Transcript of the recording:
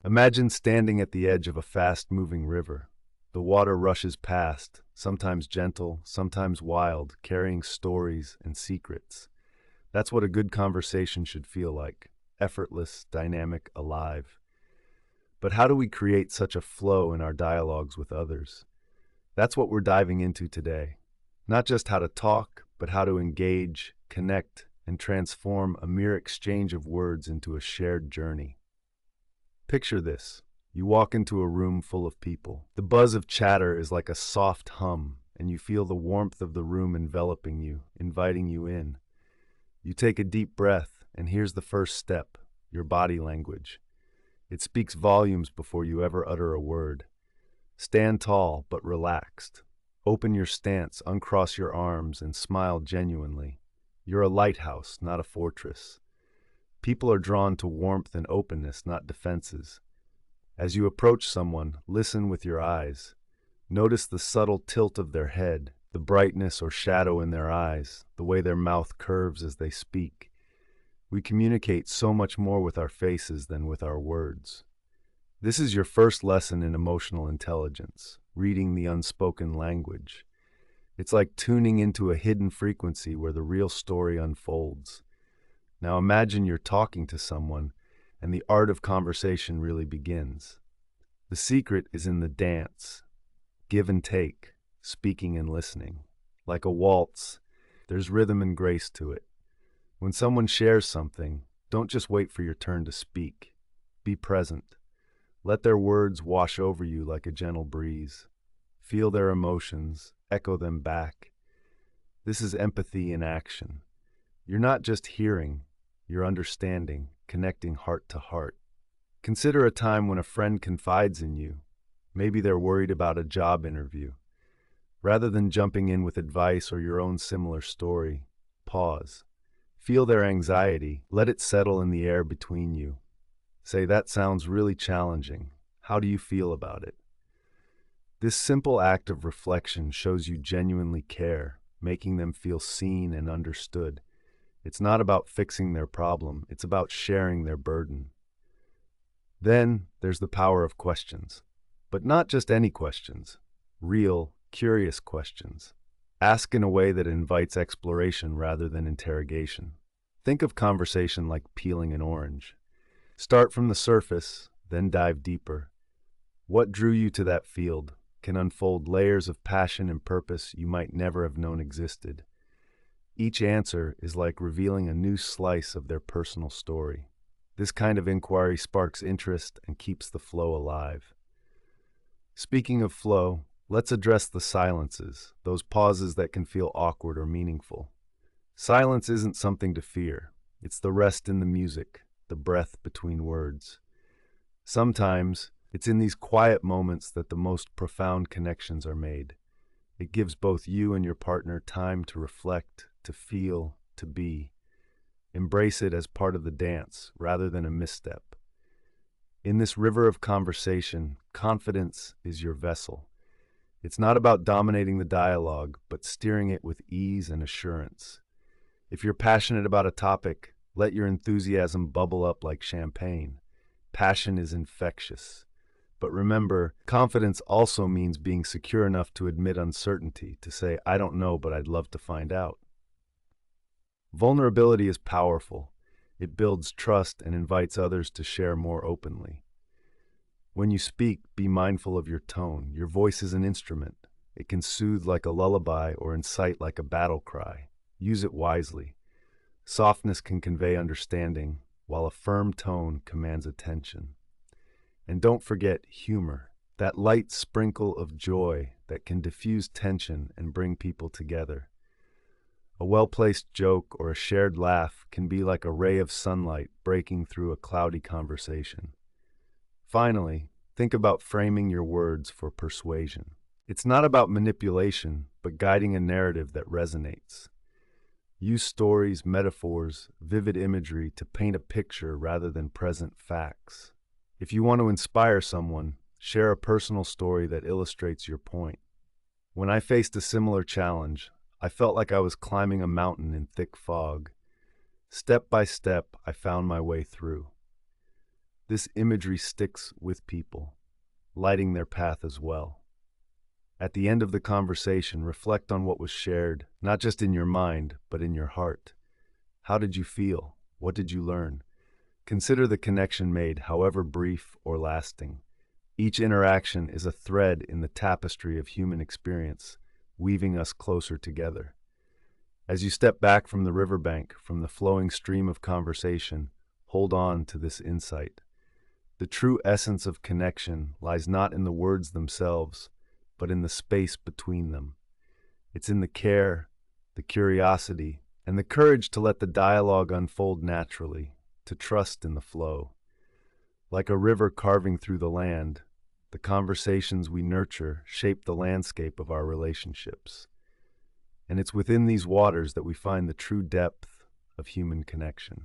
Imagine standing at the edge of a fast-moving river. The water rushes past, sometimes gentle, sometimes wild, carrying stories and secrets. That's what a good conversation should feel like: effortless, dynamic, alive. But how do we create such a flow in our dialogues with others? That's what we're diving into today. Not just how to talk, but how to engage, connect, and transform a mere exchange of words into a shared journey. Picture this. You walk into a room full of people. The buzz of chatter is like a soft hum, and you feel the warmth of the room enveloping you, inviting you in. You take a deep breath, and here's the first step: your body language. It speaks volumes before you ever utter a word. Stand tall but relaxed. Open your stance, uncross your arms, and smile genuinely. You're a lighthouse, not a fortress. People are drawn to warmth and openness, not defenses. As you approach someone, listen with your eyes. Notice the subtle tilt of their head, the brightness or shadow in their eyes, the way their mouth curves as they speak. We communicate so much more with our faces than with our words. This is your first lesson in emotional intelligence, reading the unspoken language. It's like tuning into a hidden frequency where the real story unfolds. Now imagine you're talking to someone, and the art of conversation really begins. The secret is in the dance, give and take, speaking and listening. Like a waltz, there's rhythm and grace to it. When someone shares something, don't just wait for your turn to speak. Be present. Let their words wash over you like a gentle breeze. Feel their emotions, echo them back. This is empathy in action. You're not just hearing, you're understanding, connecting heart to heart. Consider a time when a friend confides in you. Maybe they're worried about a job interview. Rather than jumping in with advice or your own similar story, pause. Feel their anxiety. Let it settle in the air between you. Say, "That sounds really challenging. How do you feel about it?" This simple act of reflection shows you genuinely care, making them feel seen and understood. It's not about fixing their problem, it's about sharing their burden. Then there's the power of questions. But not just any questions. Real, curious questions. Ask in a way that invites exploration rather than interrogation. Think of conversation like peeling an orange. Start from the surface, then dive deeper. What drew you to that field can unfold layers of passion and purpose you might never have known existed. Each answer is like revealing a new slice of their personal story. This kind of inquiry sparks interest and keeps the flow alive. Speaking of flow, let's address the silences, those pauses that can feel awkward or meaningful. Silence isn't something to fear. It's the rest in the music, the breath between words. Sometimes, it's in these quiet moments that the most profound connections are made. It gives both you and your partner time to reflect, to feel, to be. Embrace it as part of the dance rather than a misstep. In this river of conversation, confidence is your vessel. It's not about dominating the dialogue, but steering it with ease and assurance. If you're passionate about a topic, let your enthusiasm bubble up like champagne. Passion is infectious. But remember, confidence also means being secure enough to admit uncertainty, to say, "I don't know, but I'd love to find out." Vulnerability is powerful. It builds trust and invites others to share more openly. When you speak, be mindful of your tone. Your voice is an instrument. It can soothe like a lullaby or incite like a battle cry. Use it wisely. Softness can convey understanding, while a firm tone commands attention. And don't forget humor, that light sprinkle of joy that can diffuse tension and bring people together. A well-placed joke or a shared laugh can be like a ray of sunlight breaking through a cloudy conversation. Finally, think about framing your words for persuasion. It's not about manipulation, but guiding a narrative that resonates. Use stories, metaphors, vivid imagery to paint a picture rather than present facts. If you want to inspire someone, share a personal story that illustrates your point. When I faced a similar challenge, I felt like I was climbing a mountain in thick fog. Step by step, I found my way through. This imagery sticks with people, lighting their path as well. At the end of the conversation, reflect on what was shared, not just in your mind, but in your heart. How did you feel? What did you learn? Consider the connection made, however brief or lasting. Each interaction is a thread in the tapestry of human experience, weaving us closer together. As you step back from the riverbank, from the flowing stream of conversation, hold on to this insight. The true essence of connection lies not in the words themselves, but in the space between them. It's in the care, the curiosity, and the courage to let the dialogue unfold naturally, to trust in the flow. Like a river carving through the land, the conversations we nurture shape the landscape of our relationships. And it's within these waters that we find the true depth of human connection.